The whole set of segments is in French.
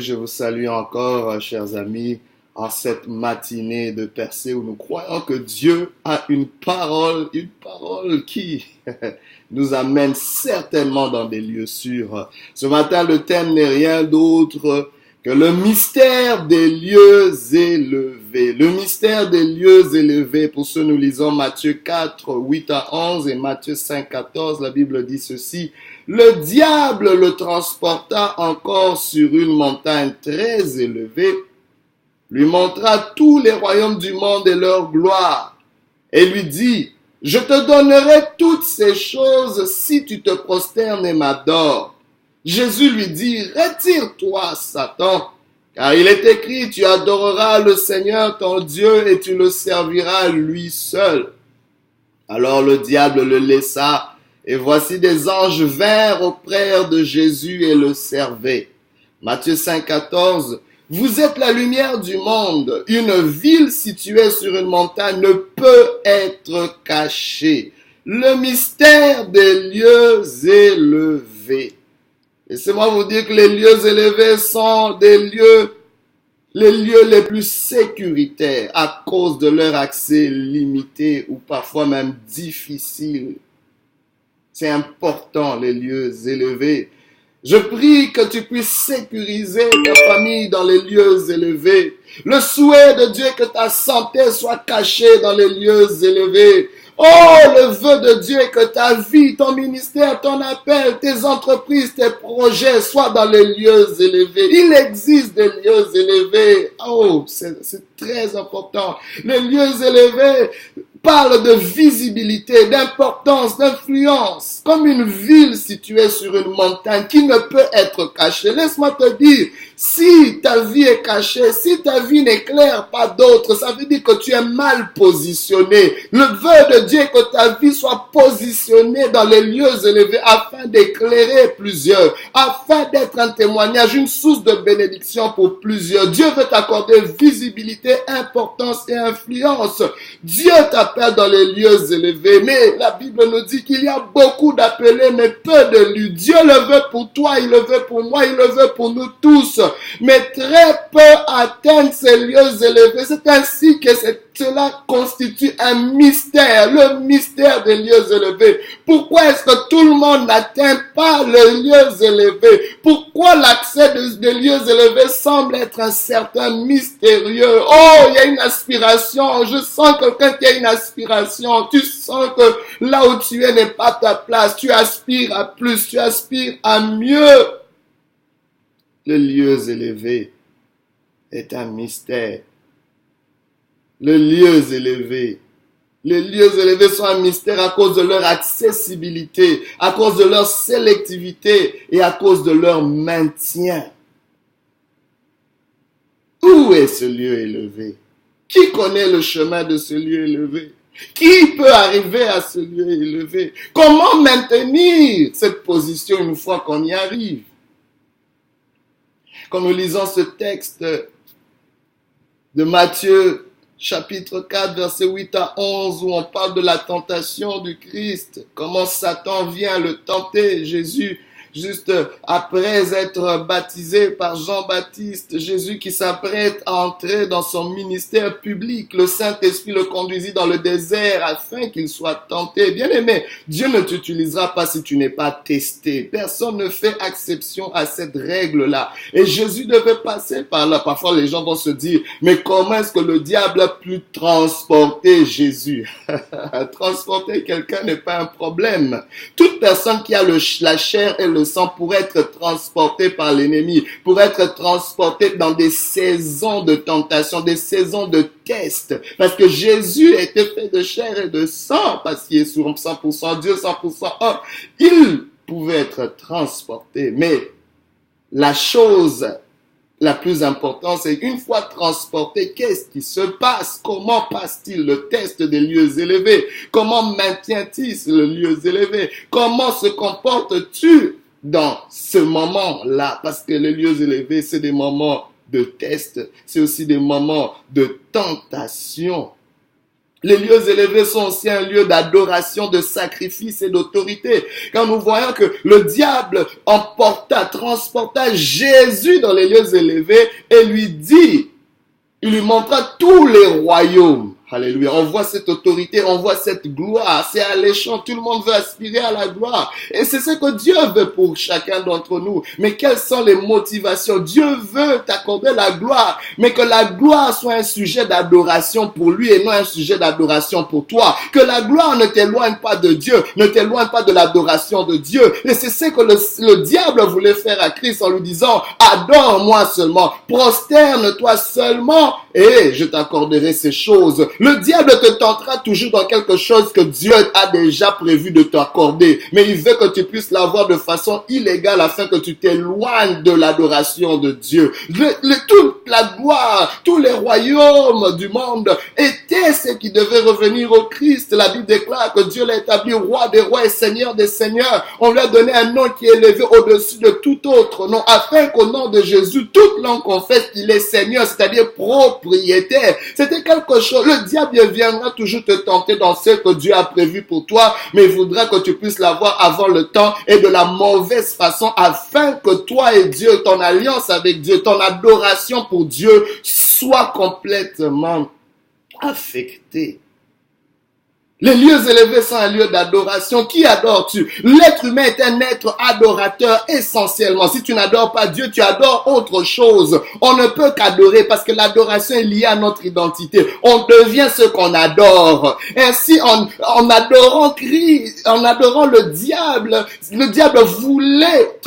je vous salue encore, chers amis, en cette matinée de percée où nous croyons que Dieu a une parole qui nous amène certainement dans des lieux sûrs. Ce matin, le thème n'est rien d'autre que le mystère des lieux élevés. Le mystère des lieux élevés. Pour ce, nous lisons Matthieu 4, 8 à 11 et Matthieu 5, 14. La Bible dit ceci. Le diable le transporta encore sur une montagne très élevée, lui montra tous les royaumes du monde et leur gloire, et lui dit, je te donnerai toutes ces choses si tu te prosternes et m'adores. Jésus lui dit, retire-toi, Satan, car il est écrit, tu adoreras le Seigneur ton Dieu et tu le serviras lui seul. Alors le diable le laissa, et voici des anges vinrent auprès de Jésus et le servaient. Matthieu 5, 14. Vous êtes la lumière du monde. Une ville située sur une montagne ne peut être cachée. Le mystère des lieux élevés. Laissez-moi vous dire que les lieux élevés sont les lieux les plus sécuritaires à cause de leur accès limité ou parfois même difficile. C'est important, les lieux élevés. Je prie que tu puisses sécuriser ta famille dans les lieux élevés. Le souhait de Dieu est que ta santé soit cachée dans les lieux élevés. Oh, le vœu de Dieu est que ta vie, ton ministère, ton appel, tes entreprises, tes projets soient dans les lieux élevés. Il existe des lieux élevés. Oh, c'est très important. Les lieux élevés parlent de visibilité, d'importance, d'influence, comme une ville située sur une montagne qui ne peut être cachée. Laisse-moi te dire, si ta vie est cachée, si ta vie n'éclaire pas d'autres, ça veut dire que tu es mal positionné. Le vœu de Dieu est que ta vie soit positionnée dans les lieux élevés afin d'éclairer plusieurs, afin d'être un témoignage, une source de bénédiction pour plusieurs. Dieu veut t'accorder visibilité, importance et influence. Dieu t'appelle dans les lieux élevés, mais la Bible nous dit qu'il y a beaucoup d'appelés, mais peu d'élus. Dieu le veut pour toi, il le veut pour moi, il le veut pour nous tous, mais très peu atteignent ces lieux élevés. C'est ainsi que cela constitue un mystère, le mystère des lieux élevés. Pourquoi est-ce que tout le monde n'atteint pas les lieux élevés? Pourquoi l'accès des lieux élevés semble être un certain mystérieux? Oh, il y a une aspiration. Je sens quelqu'un qui a une aspiration. Tu sens que là où tu es n'est pas ta place. Tu aspires à plus, tu aspires à mieux. Les lieux élevés est un mystère. Les lieux élevés sont un mystère à cause de leur accessibilité, à cause de leur sélectivité et à cause de leur maintien. Où est ce lieu élevé? Qui connaît le chemin de ce lieu élevé? Qui peut arriver à ce lieu élevé? Comment maintenir cette position une fois qu'on y arrive? Quand nous lisons ce texte de Matthieu, chapitre 4, versets 8 à 11, où on parle de la tentation du Christ, comment Satan vient le tenter. Jésus, juste après être baptisé par Jean-Baptiste, Jésus qui s'apprête à entrer dans son ministère public, le Saint-Esprit le conduisit dans le désert afin qu'il soit tenté. Bien-aimé, Dieu ne t'utilisera pas si tu n'es pas testé. Personne ne fait exception à cette règle-là. Et Jésus devait passer par là. Parfois, les gens vont se dire, mais comment est-ce que le diable a pu transporter Jésus? Transporter quelqu'un n'est pas un problème. Toute personne qui a la chair et le sang pour être transporté par l'ennemi, pour être transporté dans des saisons de tentation, des saisons de test. Parce que Jésus était fait de chair et de sang, parce qu'il est sur 100% Dieu, 100% homme. Il pouvait être transporté. Mais la chose la plus importante, c'est qu'une fois transporté, qu'est-ce qui se passe? Comment passe-t-il le test des lieux élevés? Comment maintient-il le lieux élevés? Comment se comportes-tu dans ce moment-là? Parce que les lieux élevés, c'est des moments de test, c'est aussi des moments de tentation. Les lieux élevés sont aussi un lieu d'adoration, de sacrifice et d'autorité. Quand nous voyons que le diable transporta Jésus dans les lieux élevés et lui dit, il lui montra tous les royaumes. Alléluia. On voit cette autorité, on voit cette gloire. C'est alléchant. Tout le monde veut aspirer à la gloire. Et c'est ce que Dieu veut pour chacun d'entre nous. Mais quelles sont les motivations? Dieu veut t'accorder la gloire, mais que la gloire soit un sujet d'adoration pour lui et non un sujet d'adoration pour toi. Que la gloire ne t'éloigne pas de Dieu, ne t'éloigne pas de l'adoration de Dieu. Et c'est ce que le diable voulait faire à Christ en lui disant, adore-moi seulement, prosterne-toi seulement et je t'accorderai ces choses. Le diable te tentera toujours dans quelque chose que Dieu a déjà prévu de t'accorder. Mais il veut que tu puisses l'avoir de façon illégale afin que tu t'éloignes de l'adoration de Dieu. Toute la gloire, tous les royaumes du monde étaient ceux qui devaient revenir au Christ. La Bible déclare que Dieu l'a établi roi des rois et seigneur des seigneurs. On lui a donné un nom qui est élevé au-dessus de tout autre nom, afin qu'au nom de Jésus, toute langue confesse qu'il est Seigneur, c'est-à-dire propriétaire. C'était quelque chose. Le diable viendra toujours te tenter dans ce que Dieu a prévu pour toi, mais il voudra que tu puisses l'avoir avant le temps et de la mauvaise façon, afin que toi et Dieu, ton alliance avec Dieu, ton adoration pour Dieu soit complètement affectée. Les lieux élevés sont un lieu d'adoration. Qui adores-tu? L'être humain est un être adorateur essentiellement. Si tu n'adores pas Dieu, tu adores autre chose. On ne peut qu'adorer parce que l'adoration est liée à notre identité. On devient ce qu'on adore. Ainsi, en adorant Christ, en adorant le diable voulait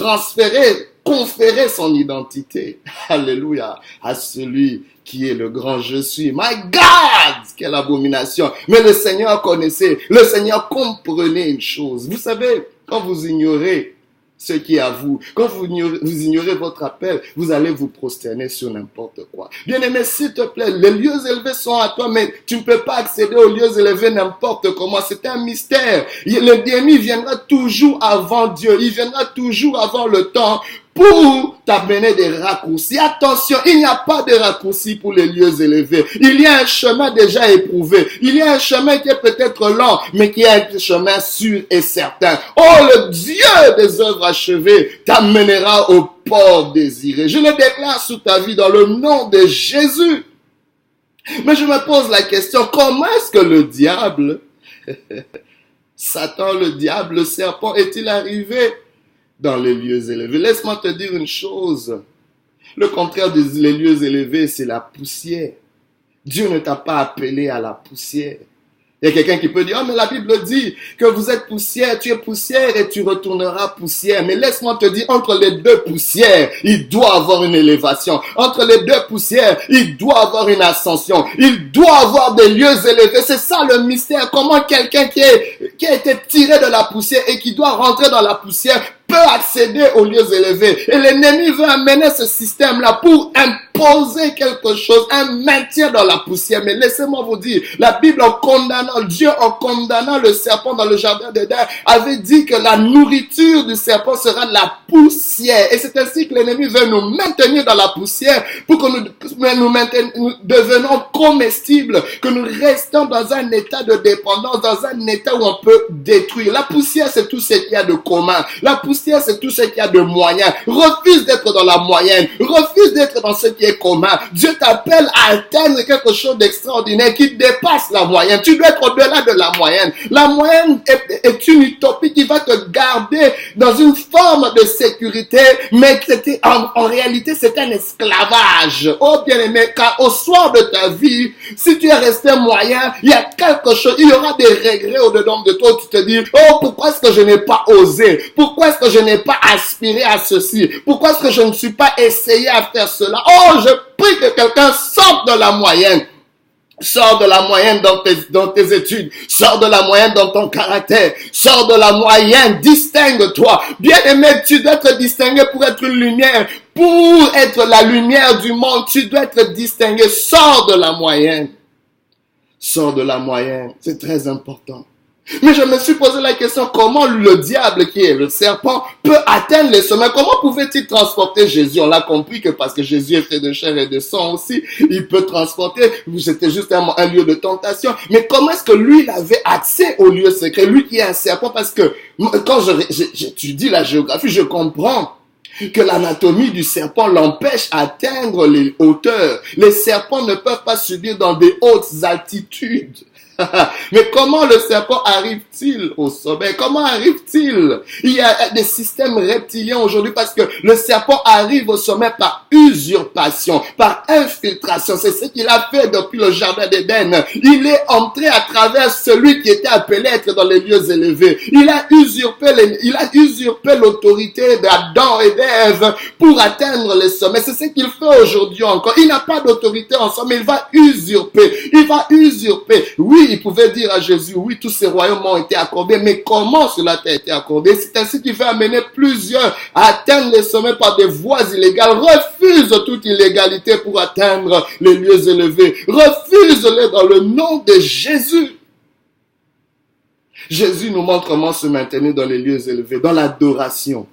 conférer son identité. Alléluia. À celui qui est le grand je suis. My God! Quelle abomination! Mais le Seigneur connaissait, le Seigneur comprenait une chose. Vous savez, quand vous ignorez ce qui est à vous, quand vous ignorez votre appel, vous allez vous prosterner sur n'importe quoi. Bien-aimé, s'il te plaît, les lieux élevés sont à toi, mais tu ne peux pas accéder aux lieux élevés n'importe comment. C'est un mystère. L'ennemi viendra toujours avant Dieu. Il viendra toujours avant le temps pour t'amener des raccourcis. Attention, il n'y a pas de raccourcis pour les lieux élevés. Il y a un chemin déjà éprouvé. Il y a un chemin qui est peut-être lent, mais qui est un chemin sûr et certain. Oh, le Dieu des œuvres achevées t'amènera au port désiré. Je le déclare sous ta vie dans le nom de Jésus. Mais je me pose la question, comment est-ce que le diable, Satan, le diable, le serpent, est-il arrivé dans les lieux élevés? Laisse-moi te dire une chose. Le contraire des lieux élevés, c'est la poussière. Dieu ne t'a pas appelé à la poussière. Il y a quelqu'un qui peut dire, oh, mais la Bible dit que vous êtes poussière, tu es poussière et tu retourneras poussière. Mais laisse-moi te dire, entre les deux poussières, il doit avoir une élévation. Entre les deux poussières, il doit avoir une ascension. Il doit avoir des lieux élevés. C'est ça le mystère. Comment quelqu'un qui a été tiré de la poussière et qui doit rentrer dans la poussière peut accéder aux lieux élevés. Et l'ennemi veut amener ce système-là pour imposer quelque chose, un maintien dans la poussière. Mais laissez-moi vous dire, la Bible Dieu en condamnant le serpent dans le jardin d'Éden, avait dit que la nourriture du serpent sera de la poussière. Et c'est ainsi que l'ennemi veut nous maintenir dans la poussière pour que nous devenons comestibles, que nous restons dans un état de dépendance, dans un état où on peut détruire. La poussière, c'est tout ce qu'il y a de commun. La poussière, c'est tout ce qu'il y a de moyen. Refuse d'être dans la moyenne. Refuse d'être dans ce qui est commun. Dieu t'appelle à atteindre quelque chose d'extraordinaire qui dépasse la moyenne. Tu dois être au-delà de la moyenne. La moyenne est une utopie qui va te garder dans une forme de sécurité, mais en réalité, c'est un esclavage. Oh bien-aimé, car au soir de ta vie, si tu es resté moyen, il y a quelque chose, il y aura des regrets au-dedans de toi. Tu te dis, oh, pourquoi est-ce que je n'ai pas osé? Pourquoi est-ce que je n'ai pas aspiré à ceci? Pourquoi est-ce que je ne suis pas essayé à faire cela? Oh, je prie que quelqu'un sorte de la moyenne. Sors de la moyenne dans tes études. Sors de la moyenne dans ton caractère. Sors de la moyenne. Distingue-toi. Bien-aimé, tu dois être distingué pour être une lumière. Pour être la lumière du monde, tu dois être distingué. Sors de la moyenne. Sors de la moyenne. C'est très important. Mais je me suis posé la question, comment le diable, qui est le serpent, peut atteindre les sommets? Comment pouvait-il transporter Jésus? On l'a compris que parce que Jésus est fait de chair et de sang aussi, il peut transporter. C'était juste un lieu de tentation. Mais comment est-ce que lui, il avait accès au lieu secret? Lui qui est un serpent, parce que quand j'étudie la géographie, je comprends que l'anatomie du serpent l'empêche d'atteindre les hauteurs. Les serpents ne peuvent pas subir dans des hautes altitudes. Mais comment le serpent arrive-t-il au sommet? Comment arrive-t-il? Il y a des systèmes reptiliens aujourd'hui parce que le serpent arrive au sommet par usurpation, par infiltration. C'est ce qu'il a fait depuis le jardin d'Éden. Il est entré à travers celui qui était appelé être dans les lieux élevés. Il a usurpé l'autorité d'Adam et d'Ève pour atteindre les sommets. C'est ce qu'il fait aujourd'hui encore. Il n'a pas d'autorité en soi, mais il va usurper. Il va usurper. Oui, il pouvait dire à Jésus, oui, tous ces royaumes m'ont été accordés, mais comment cela t'a été accordé? C'est ainsi qu'il fait amener plusieurs à atteindre les sommets par des voies illégales. Refuse toute illégalité pour atteindre les lieux élevés. Refuse-les dans le nom de Jésus. Jésus nous montre comment se maintenir dans les lieux élevés, dans l'adoration.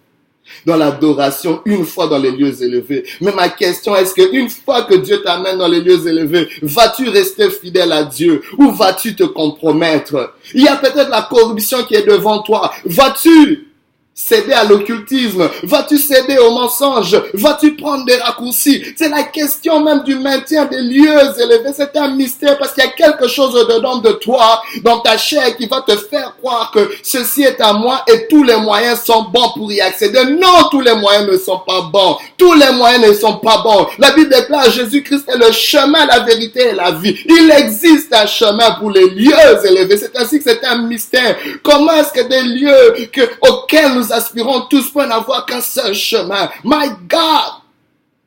Dans l'adoration, une fois dans les lieux élevés. Mais ma question, est-ce qu'une fois que Dieu t'amène dans les lieux élevés, vas-tu rester fidèle à Dieu ou vas-tu te compromettre? Il y a peut-être la corruption qui est devant toi. Vas-tu céder à l'occultisme? Vas-tu céder au mensonge? Vas-tu prendre des raccourcis? C'est la question même du maintien des lieux élevés. C'est un mystère parce qu'il y a quelque chose au-dedans de toi, dans ta chair, qui va te faire croire que ceci est à moi et tous les moyens sont bons pour y accéder. Non, tous les moyens ne sont pas bons. Tous les moyens ne sont pas bons. La Bible déclare Jésus-Christ est le chemin, la vérité et la vie. Il existe un chemin pour les lieux élevés. C'est ainsi que c'est un mystère. Comment est-ce que des lieux auxquels nous aspirons tous pour n'avoir qu'un seul chemin? My God!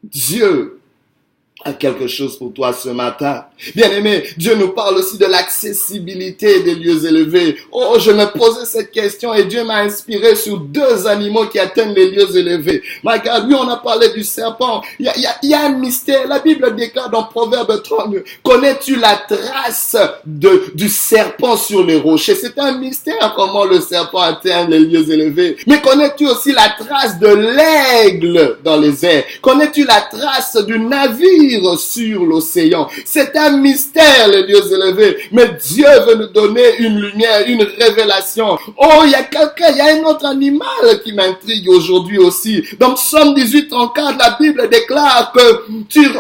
Dieu a quelque chose pour toi ce matin. Bien-aimé, Dieu nous parle aussi de l'accessibilité des lieux élevés. Oh, je me posais cette question et Dieu m'a inspiré sur deux animaux qui atteignent les lieux élevés. My God, oui, on a parlé du serpent. Il y a un mystère. La Bible déclare dans Proverbe 32, connais-tu la trace du serpent sur les rochers? C'est un mystère comment le serpent atteint les lieux élevés. Mais connais-tu aussi la trace de l'aigle dans les airs? Connais-tu la trace du navire sur l'océan? C'est un mystère, les lieux élevés. Mais Dieu veut nous donner une lumière, une révélation. Oh, il y a un autre animal qui m'intrigue aujourd'hui aussi. Dans Psaume 18, 34, la Bible déclare que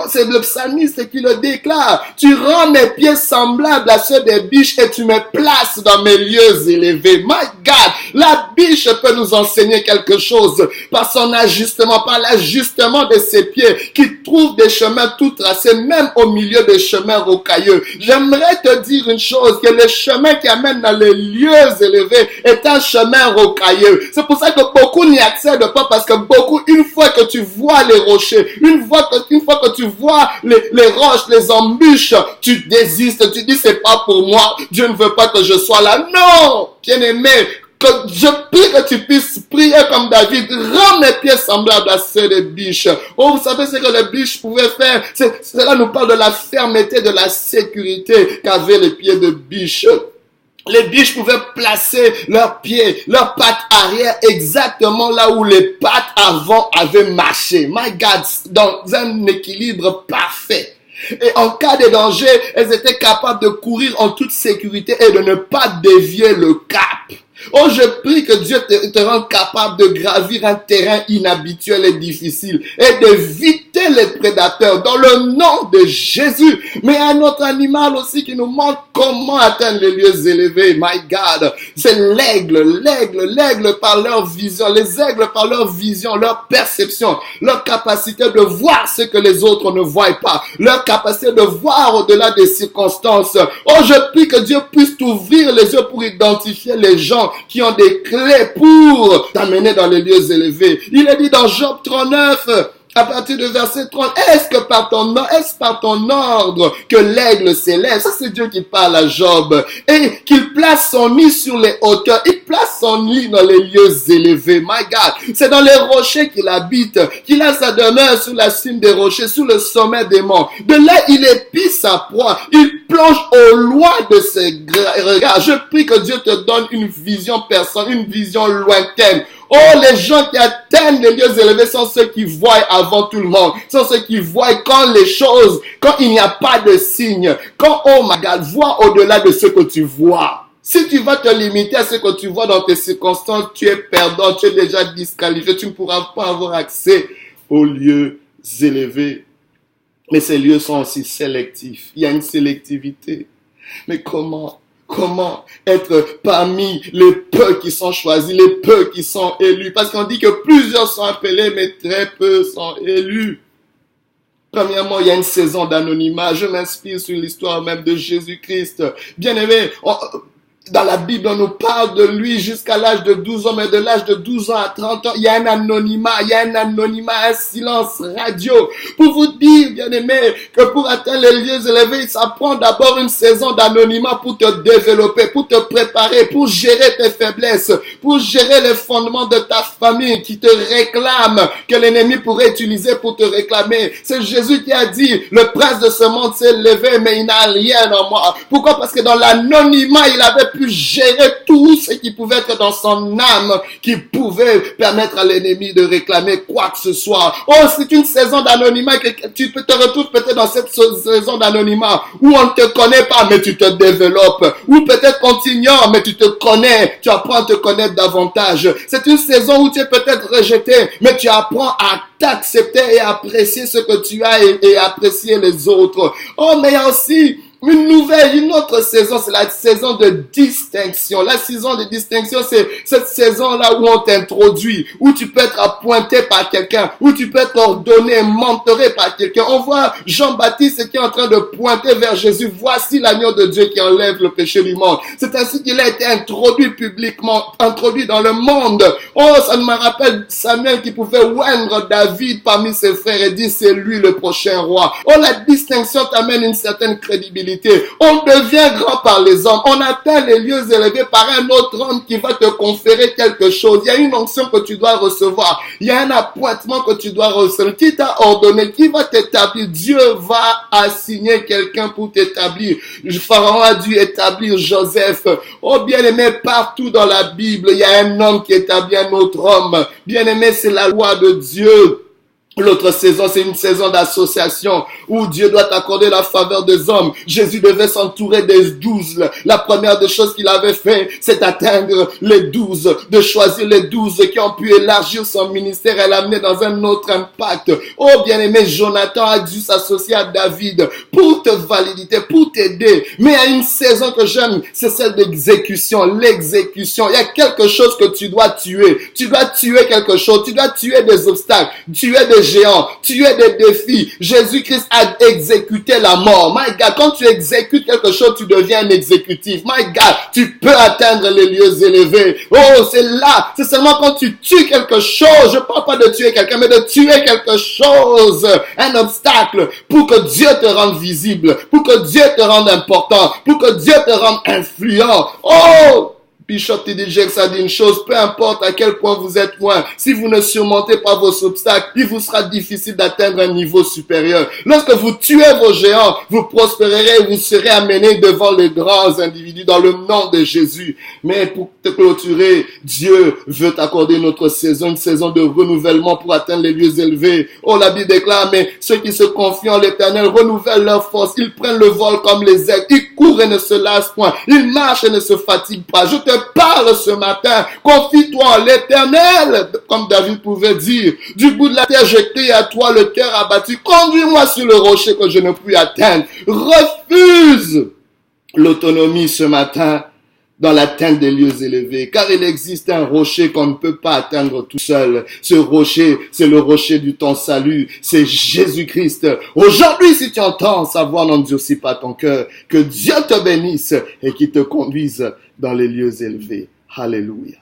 c'est le psalmiste qui le déclare. Tu rends mes pieds semblables à ceux des biches et tu me places dans mes lieux élevés. My God, la biche peut nous enseigner quelque chose par son ajustement, par l'ajustement de ses pieds qui trouve des chemins tout tracés, même au milieu des chemins rocailleux. J'aimerais te dire une chose, que le chemin qui amène dans les lieux élevés est un chemin rocailleux. C'est pour ça que beaucoup n'y accèdent pas, parce que beaucoup, une fois que tu vois les rochers, une fois que tu vois les roches, les embûches, tu désistes, tu dis c'est pas pour moi, Dieu ne veut pas que je sois là. Non, bien-aimé, que je prie que tu puisses prier comme David, rends mes pieds semblables à ceux des biches. Oh, vous savez ce que les biches pouvaient faire? Cela nous parle de la fermeté, de la sécurité qu'avaient les pieds de biches. Les biches pouvaient placer leurs pieds, leurs pattes arrière exactement là où les pattes avant avaient marché. My God, dans un équilibre parfait. Et en cas de danger, elles étaient capables de courir en toute sécurité et de ne pas dévier le cap. Oh, je prie que Dieu te rende capable de gravir un terrain inhabituel et difficile et d'éviter les prédateurs dans le nom de Jésus. Mais un autre animal aussi qui nous montre comment atteindre les lieux élevés. My God, c'est l'aigle. L'aigle par leur vision. Les aigles par leur vision, leur perception, leur capacité de voir ce que les autres ne voient pas. Leur capacité de voir au-delà des circonstances. Oh, je prie que Dieu puisse t'ouvrir les yeux pour identifier les gens qui ont des clés pour t'amener dans les lieux élevés. Il est dit dans Job 39, à partir de verset 30, est-ce par ton ordre que l'aigle s'élève? Ça, c'est Dieu qui parle à Job. Et qu'il place son nid sur les hauteurs. Il place son nid dans les lieux élevés. My God. C'est dans les rochers qu'il habite. Qu'il a sa demeure sur la cime des rochers, sur le sommet des monts. De là, il épie sa proie. Il plonge au loin de ses regards. Je prie que Dieu te donne une vision personnelle, une vision lointaine. Oh, les gens qui atteignent les lieux élevés sont ceux qui voient avant tout le monde. Sont ceux qui voient quand les choses, quand il n'y a pas de signe. Quand, oh my God, vois au-delà de ce que tu vois. Si tu vas te limiter à ce que tu vois dans tes circonstances, tu es perdant, tu es déjà disqualifié, tu ne pourras pas avoir accès aux lieux élevés. Mais ces lieux sont aussi sélectifs. Il y a une sélectivité. Mais comment être parmi les peu qui sont choisis, les peu qui sont élus? Parce qu'on dit que plusieurs sont appelés, mais très peu sont élus. Premièrement, il y a une saison d'anonymat. Je m'inspire sur l'histoire même de Jésus-Christ. Bien-aimé, dans la Bible, on nous parle de lui jusqu'à l'âge de 12 ans, mais de l'âge de 12 ans à 30 ans, il y a un anonymat, un silence radio. Pour vous dire, bien-aimé, que pour atteindre les lieux élevés, ça prend d'abord une saison d'anonymat pour te développer, pour te préparer, pour gérer tes faiblesses, pour gérer les fondements de ta famille qui te réclament, que l'ennemi pourrait utiliser pour te réclamer. C'est Jésus qui a dit, le prince de ce monde s'est levé, mais il n'a rien en moi. Pourquoi? Parce que dans l'anonymat, il avait pu gérer tout ce qui pouvait être dans son âme, qui pouvait permettre à l'ennemi de réclamer quoi que ce soit. Oh, c'est une saison d'anonymat que tu te retrouves peut-être dans cette saison d'anonymat où on ne te connaît pas, mais tu te développes. Ou peut-être qu'on t'ignore, mais tu te connais. Tu apprends à te connaître davantage. C'est une saison où tu es peut-être rejeté, mais tu apprends à t'accepter et apprécier ce que tu as et apprécier les autres. Oh, mais il y a aussi une autre saison, c'est la saison de distinction. La saison de distinction, c'est cette saison-là où on t'introduit, où tu peux être appointé par quelqu'un, où tu peux être ordonné, mentoré par quelqu'un. On voit Jean-Baptiste qui est en train de pointer vers Jésus. Voici l'agneau de Dieu qui enlève le péché du monde. C'est ainsi qu'il a été introduit publiquement, introduit dans le monde. Oh, ça me rappelle Samuel qui pouvait oindre David parmi ses frères et dire c'est lui le prochain roi. Oh, la distinction t'amène une certaine crédibilité. On devient grand par les hommes. On atteint les lieux élevés par un autre homme qui va te conférer quelque chose. Il y a une onction que tu dois recevoir. Il y a un appointement que tu dois recevoir. Qui t'a ordonné? Qui va t'établir? Dieu va assigner quelqu'un pour t'établir. Le Pharaon a dû établir Joseph. Oh, bien-aimé, partout dans la Bible, il y a un homme qui établit un autre homme. Bien-aimé, c'est la loi de Dieu. L'autre saison, c'est une saison d'association où Dieu doit accorder la faveur des hommes. Jésus devait s'entourer des 12. La première des choses qu'il avait fait, c'est d'atteindre les 12, de choisir les 12 qui ont pu élargir son ministère et l'amener dans un autre impact. Oh, bien-aimé, Jonathan a dû s'associer à David pour te valider, pour t'aider. Mais il y a une saison que j'aime, c'est celle d'exécution, l'exécution. Il y a quelque chose que tu dois tuer. Tu dois tuer quelque chose. Tu dois tuer des obstacles, tuer des géants, tuer des défis. Jésus-Christ a exécuté la mort. My God, quand tu exécutes quelque chose, tu deviens un exécutif. My God, tu peux atteindre les lieux élevés. Oh, c'est là. C'est seulement quand tu tues quelque chose. Je parle pas de tuer quelqu'un, mais de tuer quelque chose. Un obstacle pour que Dieu te rende visible, pour que Dieu te rende important, pour que Dieu te rende influent. Oh! Bishop T.D. Jakes a dit une chose, peu importe à quel point vous êtes loin, si vous ne surmontez pas vos obstacles, il vous sera difficile d'atteindre un niveau supérieur. Lorsque vous tuez vos géants, vous prospérerez et vous serez amenés devant les grands individus dans le nom de Jésus. Mais pour te clôturer, Dieu veut t'accorder notre saison, une saison de renouvellement pour atteindre les lieux élevés. Oh, la Bible déclare, mais ceux qui se confient en l'Éternel renouvellent leur force, ils prennent le vol comme les aigles, ils courent et ne se lassent point, ils marchent et ne se fatiguent pas. Je te parle ce matin, confie-toi en l'Éternel, comme David pouvait dire. Du bout de la terre, je crie à toi, le cœur abattu. Conduis-moi sur le rocher que je ne puis atteindre. Refuse l'autonomie ce matin dans l'atteinte des lieux élevés, car il existe un rocher qu'on ne peut pas atteindre tout seul. Ce rocher, c'est le rocher du ton salut, c'est Jésus-Christ. Aujourd'hui, si tu entends sa voix, n'endurcis pas ton cœur, que Dieu te bénisse et qu'il te conduise dans les lieux élevés. Alléluia.